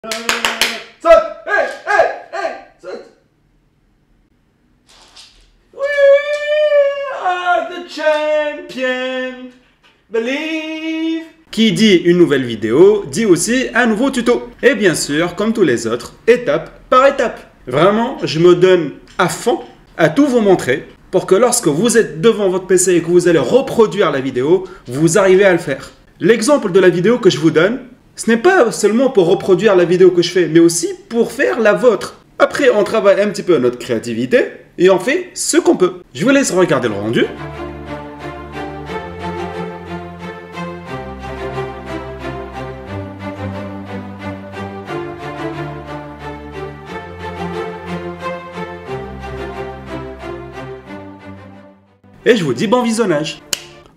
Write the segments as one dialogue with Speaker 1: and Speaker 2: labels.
Speaker 1: Saute! Hey! Hey! Hey! Saute! We are the champion! Believe! Qui dit une nouvelle vidéo, dit aussi un nouveau tuto. Et bien sûr, comme tous les autres, étape par étape. Vraiment, je me donne à fond à tout vous montrer pour que lorsque vous êtes devant votre PC et que vous allez reproduire la vidéo, vous arrivez à le faire. L'exemple de la vidéo que je vous donne, ce n'est pas seulement pour reproduire la vidéo que je fais, mais aussi pour faire la vôtre. Après, on travaille un petit peu notre créativité et on fait ce qu'on peut. Je vous laisse regarder le rendu. Et je vous dis bon visionnage.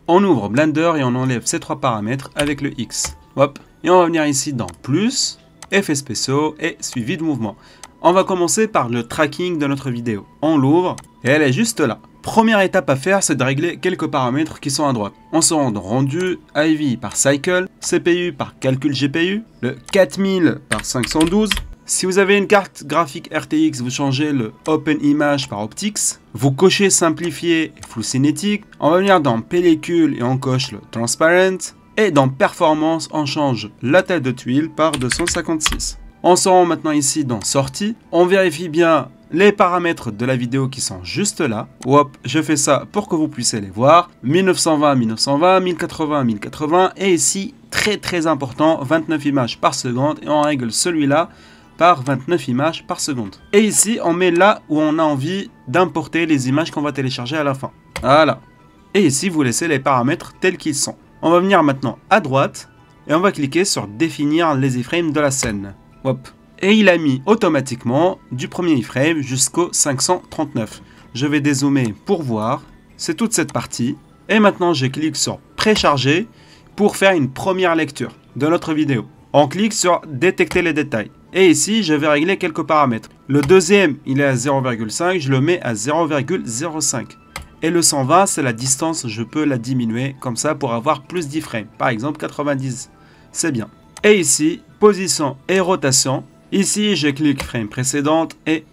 Speaker 1: On ouvre Blender et on enlève ces trois paramètres avec le X. Hop. Et on va venir ici dans plus, effets spéciaux et suivi de mouvement. On va commencer par le tracking de notre vidéo. On l'ouvre et elle est juste là. Première étape à faire, c'est de régler quelques paramètres qui sont à droite. On se rend dans rendu, IV par cycle, CPU par calcul GPU, le 4000 par 512. Si vous avez une carte graphique RTX, vous changez le Open Image par Optics. Vous cochez Simplifier et Flou cinétique. On va venir dans Pellicule et on coche le Transparent. Et dans Performance, on change la taille de tuile par 256. On se rend maintenant ici dans Sortie. On vérifie bien les paramètres de la vidéo qui sont juste là. Hop, je fais ça pour que vous puissiez les voir. 1920, 1920, 1080, 1080. Et ici, très important, 29 images par seconde. Et on règle celui-là par 29 images par seconde. Et ici, on met là où on a envie d'importer les images qu'on va télécharger à la fin. Voilà. Et ici, vous laissez les paramètres tels qu'ils sont. On va venir maintenant à droite et on va cliquer sur définir les iframes de la scène. Hop. Et il a mis automatiquement du premier iframe jusqu'au 539. Je vais dézoomer pour voir. C'est toute cette partie. Et maintenant, je clique sur précharger pour faire une première lecture de notre vidéo. On clique sur détecter les détails. Et ici, je vais régler quelques paramètres. Le deuxième, il est à 0,5. Je le mets à 0,05. Et le 120, c'est la distance, je peux la diminuer comme ça pour avoir plus d'iframes. Par exemple, 90, c'est bien. Et ici, position et rotation. Ici, je clique frame précédente et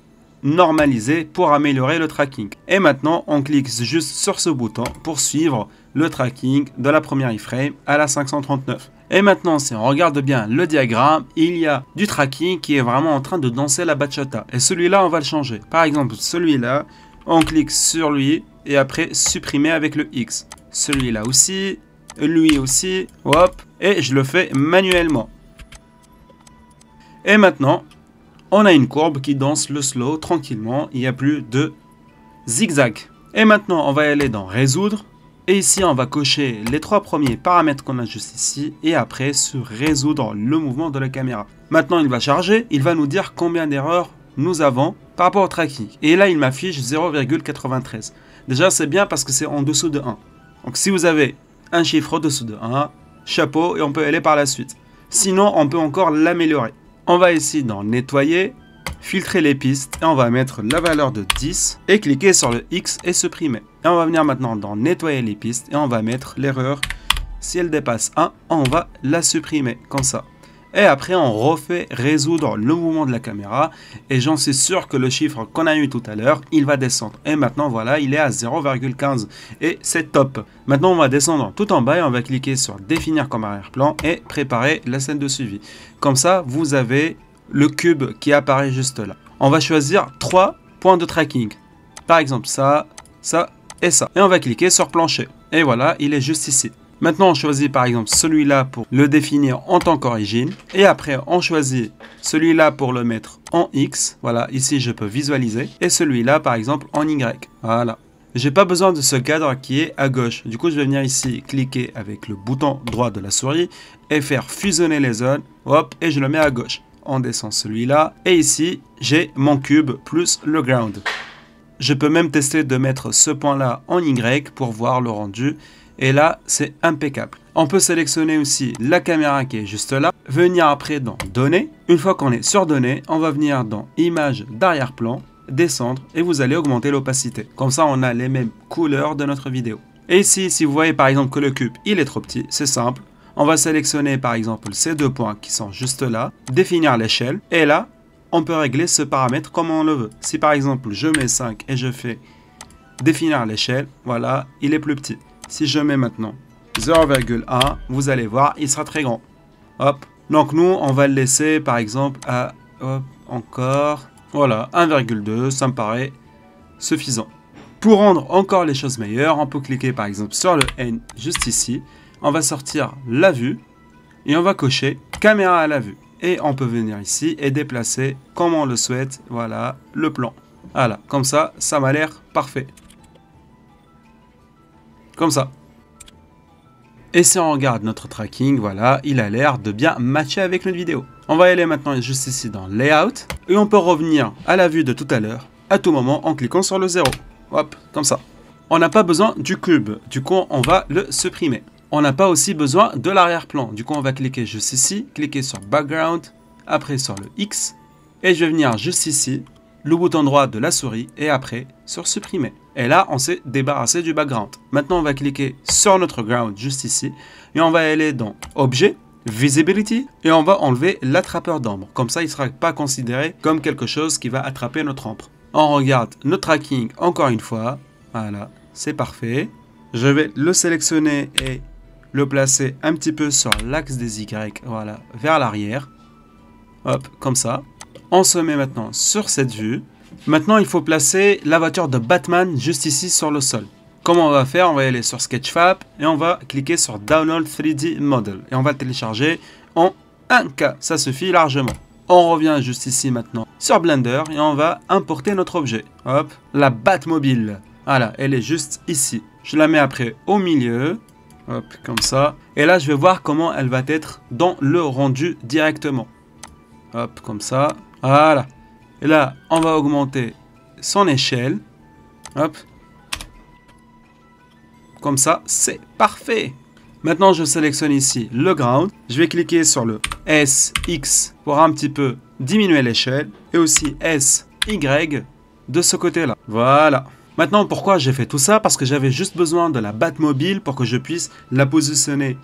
Speaker 1: normaliser pour améliorer le tracking. Et maintenant, on clique juste sur ce bouton pour suivre le tracking de la première iframe à la 539. Et maintenant, si on regarde bien le diagramme, il y a du tracking qui est vraiment en train de danser la bachata. Et celui-là, on va le changer. Par exemple, celui-là, on clique sur lui. Et après supprimer avec le X. Celui-là aussi, lui aussi, hop, et je le fais manuellement. Et maintenant, on a une courbe qui danse le slow tranquillement, il n'y a plus de zigzag. Et maintenant, on va aller dans résoudre, et ici on va cocher les trois premiers paramètres qu'on a juste ici, et après sur résoudre le mouvement de la caméra. Maintenant, il va charger, il va nous dire combien d'erreurs nous avons par rapport au tracking. Et là, il m'affiche 0,93. Déjà, c'est bien parce que c'est en dessous de 1. Donc, si vous avez un chiffre au-dessous de 1, chapeau, et on peut aller par la suite. Sinon, on peut encore l'améliorer. On va ici dans nettoyer, filtrer les pistes, et on va mettre la valeur de 10, et cliquer sur le X et supprimer. Et on va venir maintenant dans nettoyer les pistes, et on va mettre l'erreur. Si elle dépasse 1, on va la supprimer, comme ça. Et après, on refait résoudre le mouvement de la caméra. Et j'en suis sûr que le chiffre qu'on a eu tout à l'heure, il va descendre. Et maintenant, voilà, il est à 0,15. Et c'est top. Maintenant, on va descendre tout en bas et on va cliquer sur définir comme arrière-plan et préparer la scène de suivi. Comme ça, vous avez le cube qui apparaît juste là. On va choisir 3 points de tracking. Par exemple, ça, ça et ça. Et on va cliquer sur plancher. Et voilà, il est juste ici. Maintenant, on choisit par exemple celui-là pour le définir en tant qu'origine. Et après, on choisit celui-là pour le mettre en X. Voilà, ici, je peux visualiser. Et celui-là, par exemple, en Y. Voilà. J'ai pas besoin de ce cadre qui est à gauche. Du coup, je vais venir ici, cliquer avec le bouton droit de la souris et faire fusionner les zones. Hop, et je le mets à gauche. On descend celui-là. Et ici, j'ai mon cube plus le ground. Je peux même tester de mettre ce point-là en Y pour voir le rendu. Et là, c'est impeccable. On peut sélectionner aussi la caméra qui est juste là. Venir après dans Données. Une fois qu'on est sur Données, on va venir dans Images d'arrière-plan, descendre et vous allez augmenter l'opacité. Comme ça, on a les mêmes couleurs de notre vidéo. Et ici, si vous voyez par exemple que le cube, il est trop petit, c'est simple. On va sélectionner par exemple ces deux points qui sont juste là, définir l'échelle, et là, on peut régler ce paramètre comme on le veut. Si par exemple je mets 5 et je fais définir l'échelle, voilà, il est plus petit. Si je mets maintenant 0,1, vous allez voir, il sera très grand. Hop. Donc nous, on va le laisser par exemple à, hop, encore, voilà, 1,2, ça me paraît suffisant. Pour rendre encore les choses meilleures, on peut cliquer par exemple sur le N juste ici. On va sortir la vue et on va cocher caméra à la vue. Et on peut venir ici et déplacer comme on le souhaite, voilà, le plan. Voilà, comme ça m'a l'air parfait. Comme ça. Et si on regarde notre tracking, voilà, il a l'air de bien matcher avec notre vidéo. On va aller maintenant juste ici dans Layout. Et on peut revenir à la vue de tout à l'heure, à tout moment, en cliquant sur le 0. Hop, comme ça. On n'a pas besoin du cube, du coup on va le supprimer. On n'a pas aussi besoin de l'arrière-plan, du coup on va cliquer juste ici, cliquer sur Background, après sur le X, et je vais venir juste ici, le bouton droit de la souris, et après sur Supprimer. Et là on s'est débarrassé du background. Maintenant on va cliquer sur notre ground juste ici, et on va aller dans Objet, Visibility, et on va enlever l'attrapeur d'ombre. Comme ça il ne sera pas considéré comme quelque chose qui va attraper notre ombre. On regarde notre tracking encore une fois, voilà, c'est parfait. Je vais le sélectionner et le placer un petit peu sur l'axe des Y, voilà, vers l'arrière. Hop, comme ça. On se met maintenant sur cette vue. Maintenant, il faut placer la voiture de Batman juste ici sur le sol. Comment on va faire? On va aller sur Sketchfab et on va cliquer sur Download 3D Model. Et on va le télécharger en 1K, ça suffit largement. On revient juste ici maintenant sur Blender et on va importer notre objet. Hop, la Batmobile. Voilà, elle est juste ici. Je la mets après au milieu. Hop, comme ça. Et là, je vais voir comment elle va être dans le rendu directement. Hop, comme ça. Voilà. Et là, on va augmenter son échelle. Hop. Comme ça, c'est parfait. Maintenant, je sélectionne ici le ground. Je vais cliquer sur le S, X pour un petit peu diminuer l'échelle. Et aussi S, Y de ce côté-là. Voilà. Maintenant, pourquoi j'ai fait tout ça? Parce que j'avais juste besoin de la Batmobile pour que je puisse la positionner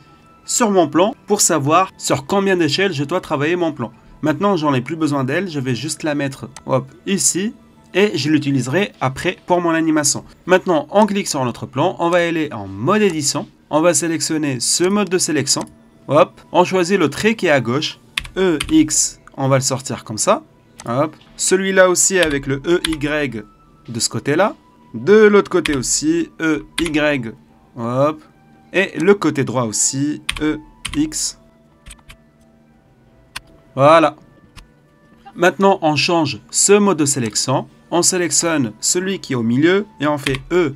Speaker 1: sur mon plan pour savoir sur combien d'échelles je dois travailler mon plan. Maintenant, j'en ai plus besoin d'elle. Je vais juste la mettre hop, ici et je l'utiliserai après pour mon animation. Maintenant, on clique sur notre plan. On va aller en mode édition. On va sélectionner ce mode de sélection. Hop, on choisit le trait qui est à gauche. E, X, on va le sortir comme ça. Hop, celui-là aussi avec le E, Y de ce côté-là. De l'autre côté aussi, E, Y, hop, et le côté droit aussi, E, X. Voilà. Maintenant, on change ce mode de sélection. On sélectionne celui qui est au milieu et on fait E,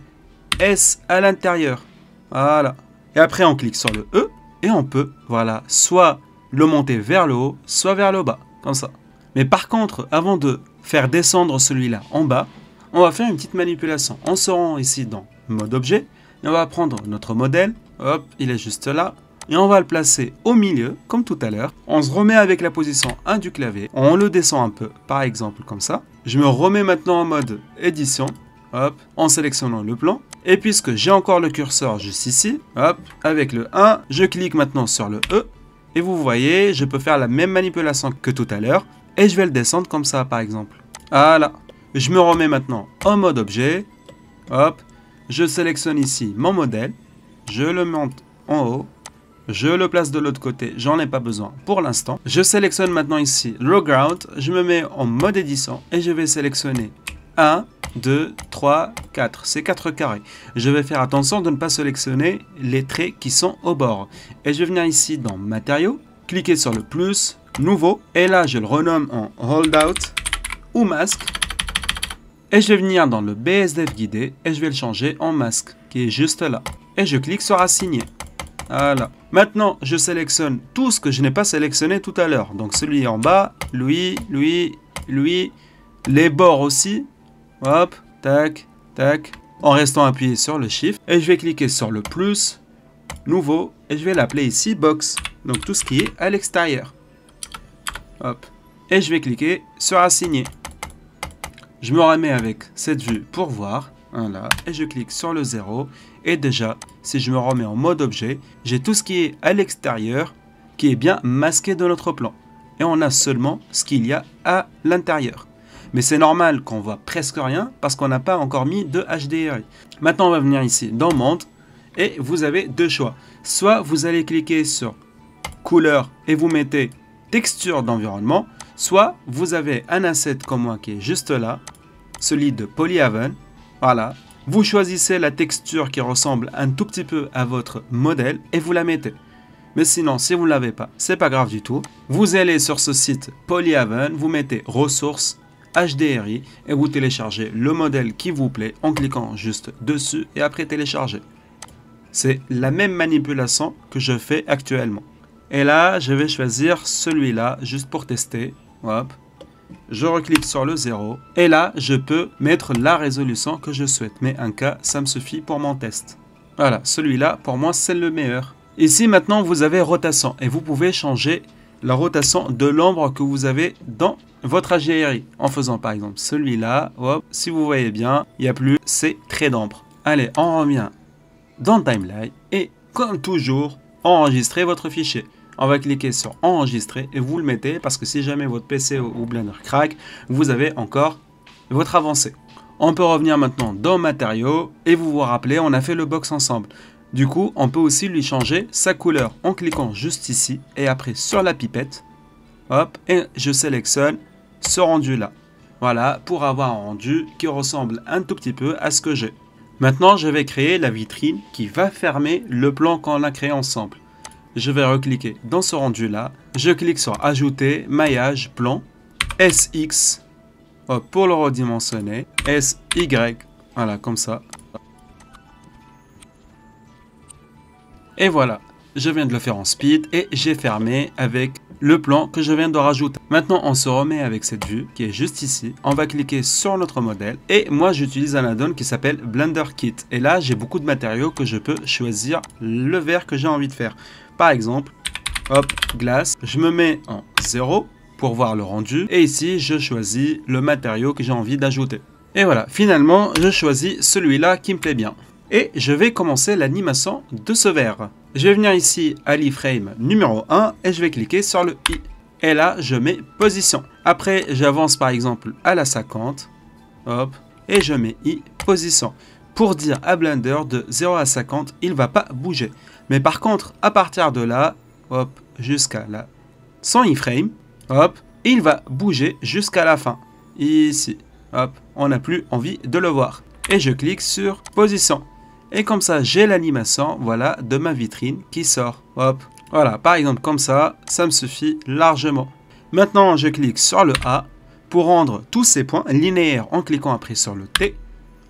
Speaker 1: S à l'intérieur. Voilà. Et après, on clique sur le E et on peut, voilà, soit le monter vers le haut, soit vers le bas, comme ça. Mais par contre, avant de faire descendre celui-là en bas, on va faire une petite manipulation. On se rend ici dans mode objet et on va prendre notre modèle. Hop, il est juste là. Et on va le placer au milieu, comme tout à l'heure. On se remet avec la position 1 du clavier. On le descend un peu, par exemple comme ça. Je me remets maintenant en mode édition. Hop, en sélectionnant le plan. Et puisque j'ai encore le curseur juste ici, hop, avec le 1, je clique maintenant sur le E. Et vous voyez, je peux faire la même manipulation que tout à l'heure. Et je vais le descendre comme ça, par exemple. Voilà. Je me remets maintenant en mode objet. Hop. Je sélectionne ici mon modèle. Je le monte en haut. Je le place de l'autre côté. J'en ai pas besoin pour l'instant. Je sélectionne maintenant ici le ground. Je me mets en mode édition. Et je vais sélectionner 1, 2, 3, 4. C'est 4 carrés. Je vais faire attention de ne pas sélectionner les traits qui sont au bord. Et je vais venir ici dans matériaux. Cliquer sur le plus, nouveau. Et là, je le renomme en holdout ou masque. Et je vais venir dans le BSDF guidé et je vais le changer en masque qui est juste là. Et je clique sur assigner. Voilà. Maintenant, je sélectionne tout ce que je n'ai pas sélectionné tout à l'heure. Donc celui en bas, lui, les bords aussi. Hop, tac, tac. En restant appuyé sur le Shift. Et je vais cliquer sur le plus, nouveau. Et je vais l'appeler ici box. Donc tout ce qui est à l'extérieur. Hop. Et je vais cliquer sur assigner. Je me remets avec cette vue pour voir. Voilà. Et je clique sur le 0. Et déjà, si je me remets en mode objet, j'ai tout ce qui est à l'extérieur qui est bien masqué de notre plan. Et on a seulement ce qu'il y a à l'intérieur. Mais c'est normal qu'on voit presque rien parce qu'on n'a pas encore mis de HDRI. Maintenant, on va venir ici dans Monde et vous avez deux choix. Soit vous allez cliquer sur couleur et vous mettez texture d'environnement, soit vous avez un asset comme moi qui est juste là, celui de Polyhaven. Voilà. Vous choisissez la texture qui ressemble un tout petit peu à votre modèle et vous la mettez. Mais sinon, si vous ne l'avez pas, c'est pas grave du tout. Vous allez sur ce site Polyhaven, vous mettez ressources, HDRI et vous téléchargez le modèle qui vous plaît en cliquant juste dessus et après télécharger. C'est la même manipulation que je fais actuellement. Et là, je vais choisir celui-là juste pour tester. Hop. Je reclique sur le 0 et là, je peux mettre la résolution que je souhaite. Mais 1K, ça me suffit pour mon test. Voilà, celui-là, pour moi, c'est le meilleur. Ici, maintenant, vous avez rotation et vous pouvez changer la rotation de l'ombre que vous avez dans votre HDRI. En faisant par exemple celui-là, hop, si vous voyez bien, il n'y a plus ces traits d'ombre. Allez, on revient dans Timeline et comme toujours, enregistrez votre fichier. On va cliquer sur enregistrer et vous le mettez parce que si jamais votre PC ou Blender craque, vous avez encore votre avancée. On peut revenir maintenant dans matériaux et vous vous rappelez, on a fait le box ensemble. Du coup, on peut aussi lui changer sa couleur en cliquant juste ici et après sur la pipette. Hop, et je sélectionne ce rendu là. Voilà, pour avoir un rendu qui ressemble un tout petit peu à ce que j'ai. Maintenant, je vais créer la vitrine qui va fermer le plan qu'on a créé ensemble. Je vais recliquer dans ce rendu là. Je clique sur ajouter, maillage, plan, SX, hop, pour le redimensionner, SY, voilà, comme ça. Et voilà, je viens de le faire en speed et j'ai fermé avec le plan que je viens de rajouter. Maintenant, on se remet avec cette vue qui est juste ici. On va cliquer sur notre modèle et moi, j'utilise un add-on qui s'appelle Blender Kit. Et là, j'ai beaucoup de matériaux que je peux choisir le vert que j'ai envie de faire. Par exemple, hop, glace. Je me mets en 0 pour voir le rendu. Et ici, je choisis le matériau que j'ai envie d'ajouter. Et voilà, finalement, je choisis celui-là qui me plaît bien. Et je vais commencer l'animation de ce verre. Je vais venir ici à l'iframe numéro 1 et je vais cliquer sur le i. Et là, je mets position. Après, j'avance par exemple à la 50. Hop. Et je mets i position. Pour dire à Blender de 0 à 50, il ne va pas bouger. Mais par contre, à partir de là, hop, jusqu'à là, sans iframe, hop, il va bouger jusqu'à la fin. Ici, hop, on n'a plus envie de le voir. Et je clique sur position. Et comme ça, j'ai l'animation, voilà, de ma vitrine qui sort. Hop, voilà, par exemple, comme ça, ça me suffit largement. Maintenant, je clique sur le A pour rendre tous ces points linéaires en cliquant après sur le T.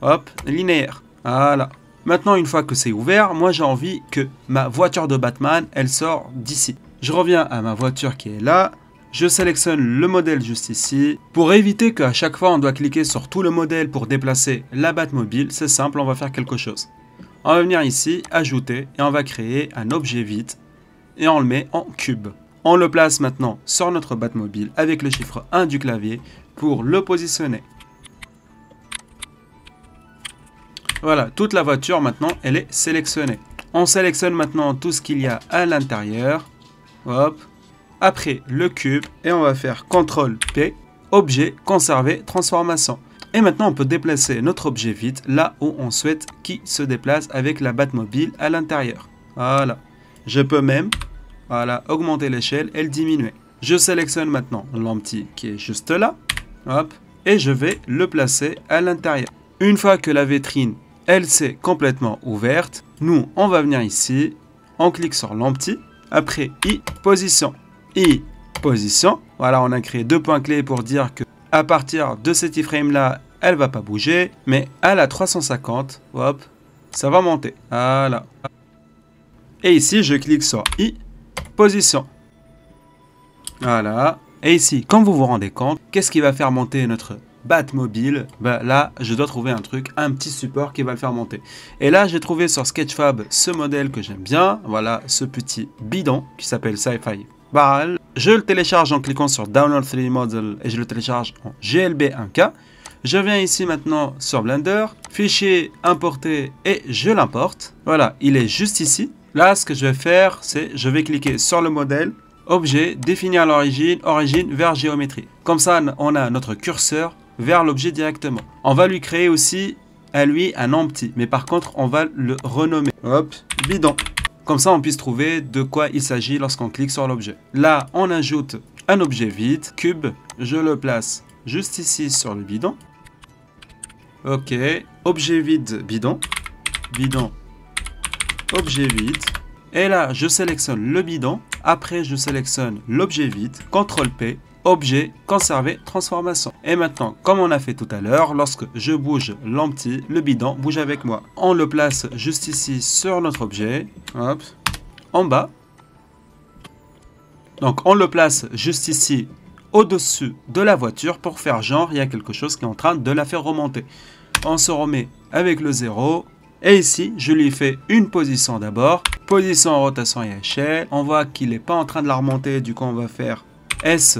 Speaker 1: Hop, linéaire. Voilà. Maintenant, une fois que c'est ouvert, moi, j'ai envie que ma voiture de Batman, elle sort d'ici. Je reviens à ma voiture qui est là. Je sélectionne le modèle juste ici. Pour éviter qu'à chaque fois, on doit cliquer sur tout le modèle pour déplacer la Batmobile, c'est simple, on va faire quelque chose. On va venir ici, ajouter, et on va créer un objet vide. Et on le met en cube. On le place maintenant sur notre Batmobile avec le chiffre 1 du clavier pour le positionner. Voilà, toute la voiture maintenant, elle est sélectionnée. On sélectionne maintenant tout ce qu'il y a à l'intérieur. Hop. Après le cube, et on va faire CTRL P, objet, conserver, transformation. Et maintenant, on peut déplacer notre objet vide là où on souhaite qu'il se déplace avec la Batmobile à l'intérieur. Voilà. Je peux même, voilà, augmenter l'échelle et le diminuer. Je sélectionne maintenant l'empty qui est juste là. Hop. Et je vais le placer à l'intérieur. Une fois que la vitrine, elle s'est complètement ouverte, nous, on va venir ici. On clique sur l'empty. Après, I, position. I, position. Voilà, on a créé deux points clés pour dire que à partir de cet iframe là, elle va pas bouger, mais à la 350, hop, ça va monter. Voilà. Et ici, je clique sur I, position. Voilà. Et ici, comme vous vous rendez compte, qu'est-ce qui va faire monter notre Batmobile? Ben là, je dois trouver un truc, un petit support qui va le faire monter. Et là, j'ai trouvé sur Sketchfab ce modèle que j'aime bien. Voilà, ce petit bidon qui s'appelle Sci-Fi Barrel. Je le télécharge en cliquant sur Download 3D Model et je le télécharge en GLB 1K. Je viens ici maintenant sur Blender, fichier importer et je l'importe. Voilà, il est juste ici. Là, ce que je vais faire, c'est je vais cliquer sur le modèle, objet, définir l'origine, origine vers géométrie. Comme ça, on a notre curseur vers l'objet directement. On va lui créer aussi à lui un nom petit, mais par contre, on va le renommer. Hop, bidon. Comme ça, on puisse trouver de quoi il s'agit lorsqu'on clique sur l'objet. Là, on ajoute un objet vide, cube, je le place juste ici sur le bidon. Ok, objet vide, bidon, bidon, objet vide. Et là, je sélectionne le bidon. Après, je sélectionne l'objet vide, CTRL P, objet, conserver, transformation. Et maintenant, comme on a fait tout à l'heure, lorsque je bouge l'empty, le bidon bouge avec moi. On le place juste ici sur notre objet, hop, en bas. Donc, on le place juste ici, au-dessus de la voiture, pour faire genre, il y a quelque chose qui est en train de la faire remonter. On se remet avec le 0. Et ici, je lui fais une position d'abord. Position, rotation et échelle. On voit qu'il n'est pas en train de la remonter. Du coup, on va faire S,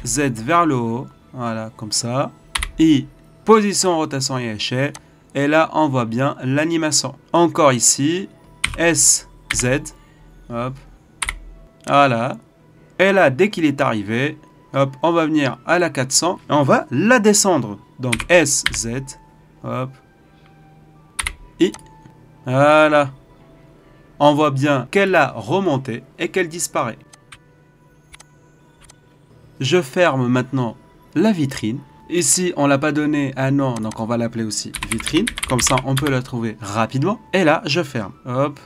Speaker 1: Z vers le haut. Voilà, comme ça. I, position, rotation et échelle. Et là, on voit bien l'animation. Encore ici, S, Z. Hop. Voilà. Et là, dès qu'il est arrivé, hop, on va venir à la 400. Et on va la descendre. Donc, S, Z. Hop. I. Voilà. On voit bien qu'elle a remonté et qu'elle disparaît. Je ferme maintenant la vitrine. Ici, on ne l'a pas donné un nom, donc on va l'appeler aussi vitrine. Comme ça, on peut la trouver rapidement. Et là, je ferme. Hop.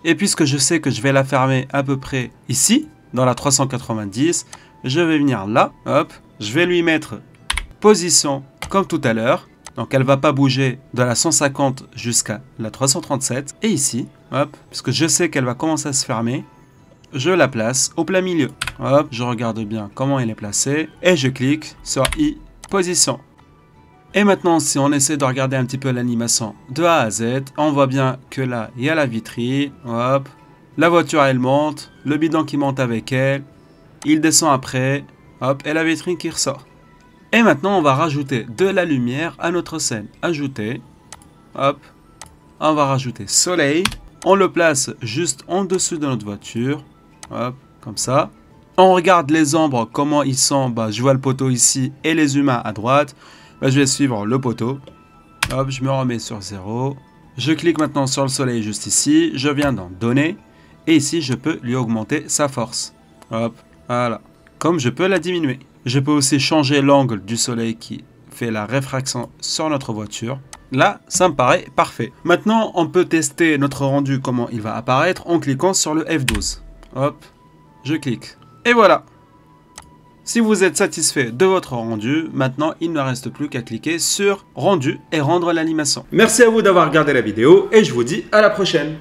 Speaker 1: Et puisque je sais que je vais la fermer à peu près ici, dans la 390, je vais venir là. Hop. Je vais lui mettre position comme tout à l'heure. Donc elle ne va pas bouger de la 150 jusqu'à la 337. Et ici, hop, puisque je sais qu'elle va commencer à se fermer, je la place au plein milieu. Hop, je regarde bien comment elle est placée. Et je clique sur I, position. Et maintenant, si on essaie de regarder un petit peu l'animation de A à Z, on voit bien que là, il y a la vitrine. Hop, la voiture, elle monte. Le bidon qui monte avec elle. Il descend après. Hop, et la vitrine qui ressort. Et maintenant, on va rajouter de la lumière à notre scène. Ajouter. Hop. On va rajouter soleil. On le place juste en dessous de notre voiture. Hop, comme ça. On regarde les ombres, comment ils sont. Bah, je vois le poteau ici et les humains à droite. Bah, je vais suivre le poteau. Hop, je me remets sur 0. Je clique maintenant sur le soleil juste ici. Je viens dans données. Et ici, je peux lui augmenter sa force. Hop, voilà. Comme je peux la diminuer. Je peux aussi changer l'angle du soleil qui fait la réfraction sur notre voiture. Là, ça me paraît parfait. Maintenant, on peut tester notre rendu, comment il va apparaître, en cliquant sur le F12. Hop, je clique. Et voilà. Si vous êtes satisfait de votre rendu, maintenant, il ne reste plus qu'à cliquer sur rendu et rendre l'animation. Merci à vous d'avoir regardé la vidéo et je vous dis à la prochaine.